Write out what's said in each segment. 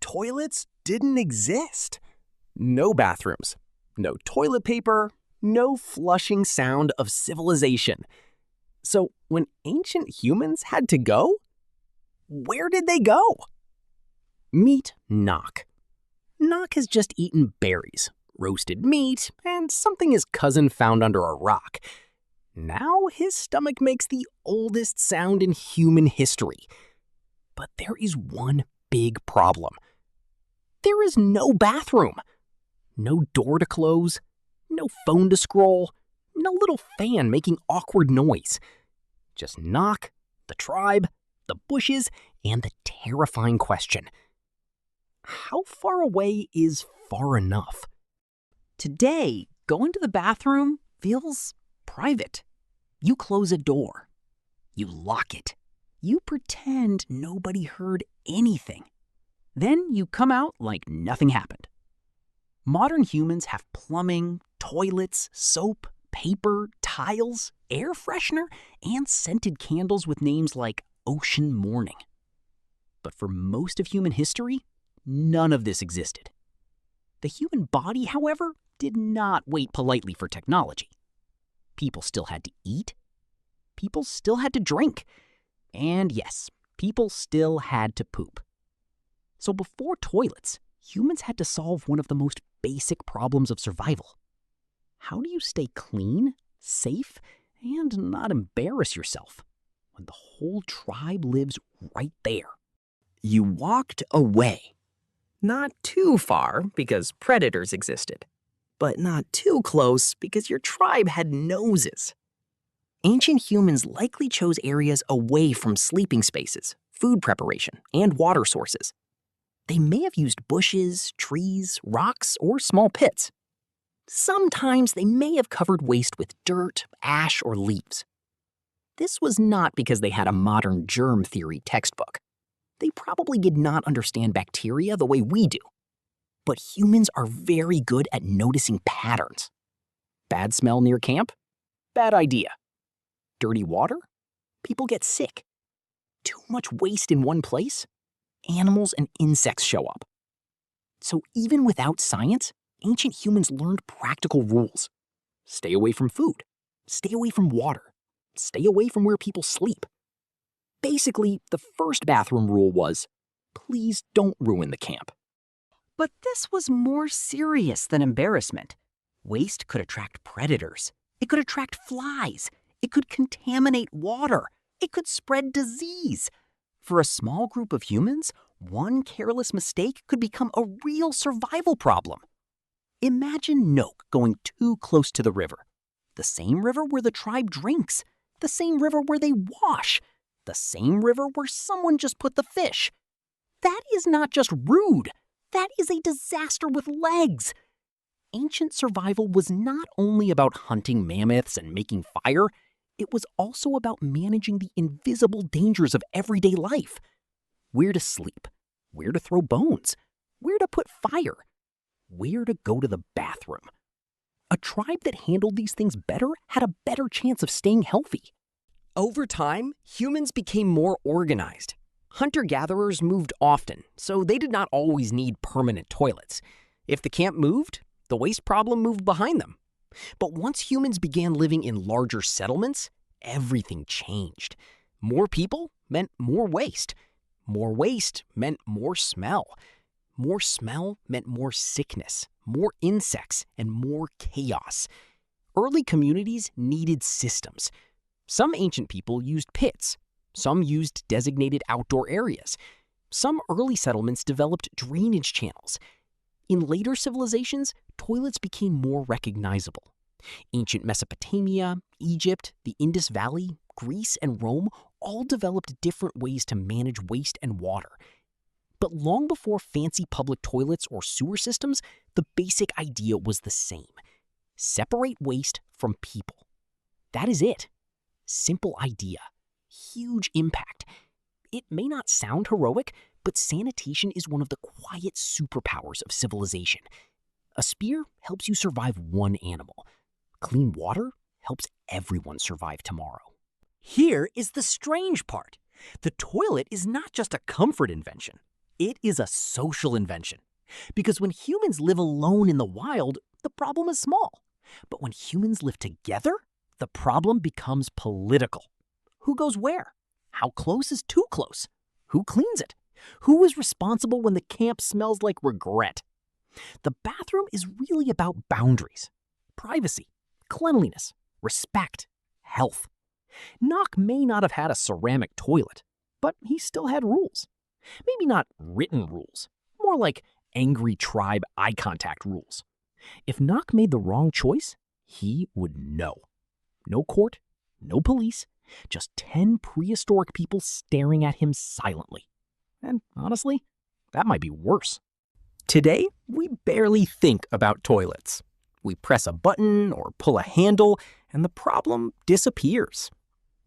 toilets didn't exist. No bathrooms, no toilet paper, no flushing sound of civilization. So when ancient humans had to go, where did they go? Meet Knock. Knock has just eaten berries, roasted meat, and something his cousin found under a rock. Now his stomach makes the oldest sound in human history. But there is one big problem. There is no bathroom. No door to close, no phone to scroll, no little fan making awkward noise. Just Knock, the tribe, the bushes, and the terrifying question: how far away is far enough? Today, going to the bathroom feels private. You close a door. You lock it. You pretend nobody heard anything. Then you come out like nothing happened. Modern humans have plumbing, toilets, soap, paper, tiles, air freshener, and scented candles with names like Ocean Morning. But for most of human history, none of this existed. The human body, however, did not wait politely for technology. People still had to eat. People still had to drink. And yes, people still had to poop. So before toilets, humans had to solve one of the most basic problems of survival. How do you stay clean, safe, and not embarrass yourself when the whole tribe lives right there? You walked away. Not too far because predators existed, but not too close because your tribe had noses. Ancient humans likely chose areas away from sleeping spaces, food preparation, and water sources. They may have used bushes, trees, rocks, or small pits. Sometimes they may have covered waste with dirt, ash, or leaves. This was not because they had a modern germ theory textbook. They probably did not understand bacteria the way we do. But humans are very good at noticing patterns. Bad smell near camp? Bad idea. Dirty water? People get sick. Too much waste in one place? Animals and insects show up. So even without science, ancient humans learned practical rules. Stay away from food. Stay away from water. Stay away from where people sleep. Basically, the first bathroom rule was, please don't ruin the camp. But this was more serious than embarrassment. Waste could attract predators. It could attract flies. It could contaminate water. It could spread disease. For a small group of humans, one careless mistake could become a real survival problem. Imagine Noak going too close to the river. The same river where the tribe drinks. The same river where they wash. The same river where someone just put the fish. That is not just rude. That is a disaster with legs. Ancient survival was not only about hunting mammoths and making fire. It was also about managing the invisible dangers of everyday life. Where to sleep, where to throw bones, where to put fire, where to go to the bathroom. A tribe that handled these things better had a better chance of staying healthy. Over time, humans became more organized. Hunter-gatherers moved often, so they did not always need permanent toilets. If the camp moved, the waste problem moved behind them. But once humans began living in larger settlements, everything changed. More people meant more waste. More waste meant more smell. More smell meant more sickness, more insects, and more chaos. Early communities needed systems. Some ancient people used pits. Some used designated outdoor areas. Some early settlements developed drainage channels. In later civilizations, toilets became more recognizable. Ancient Mesopotamia, Egypt, the Indus Valley, Greece, and Rome all developed different ways to manage waste and water. But long before fancy public toilets or sewer systems, the basic idea was the same. Separate waste from people. That is it. Simple idea. Huge impact. It may not sound heroic, but sanitation is one of the quiet superpowers of civilization. A spear helps you survive one animal. Clean water helps everyone survive tomorrow. Here is the strange part. The toilet is not just a comfort invention. It is a social invention. Because when humans live alone in the wild, the problem is small. But when humans live together, the problem becomes political. Who goes where? How close is too close? Who cleans it? Who is responsible when the camp smells like regret? The bathroom is really about boundaries, privacy, cleanliness, respect, health. Nock may not have had a ceramic toilet, but he still had rules. Maybe not written rules, more like angry tribe eye contact rules. If Nock made the wrong choice, he would know. No court, no police, just 10 prehistoric people staring at him silently. And honestly, that might be worse. Today, we barely think about toilets. We press a button or pull a handle, and the problem disappears.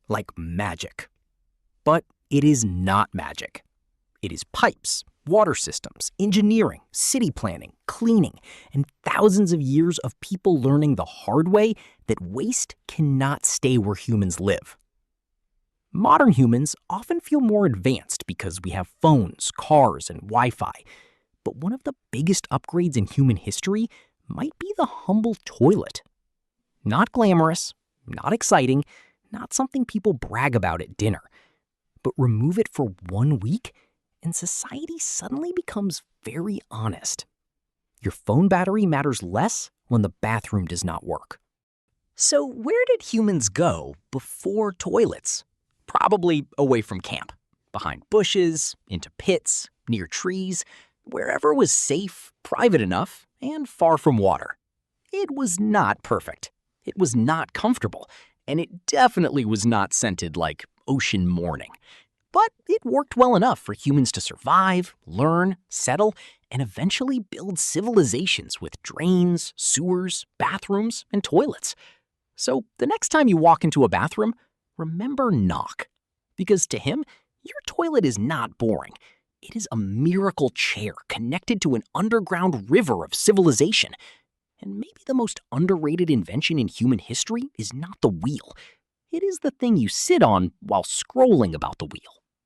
Like magic. But it is not magic. It is pipes, water systems, engineering, city planning, cleaning, and thousands of years of people learning the hard way that waste cannot stay where humans live. Modern humans often feel more advanced because we have phones, cars, and Wi-Fi. But one of the biggest upgrades in human history might be the humble toilet. Not glamorous, not exciting, not something people brag about at dinner. But remove it for 1 week, and society suddenly becomes very honest. Your phone battery matters less when the bathroom does not work. So where did humans go before toilets? Probably away from camp, behind bushes, into pits, near trees, wherever was safe, private enough, and far from water. It was not perfect. It was not comfortable, and it definitely was not scented like ocean morning. But it worked well enough for humans to survive, learn, settle, and eventually build civilizations with drains, sewers, bathrooms, and toilets. So the next time you walk into a bathroom, remember Nock. Because to him, your toilet is not boring. It is a miracle chair connected to an underground river of civilization. And maybe the most underrated invention in human history is not the wheel. It is the thing you sit on while scrolling about the wheel.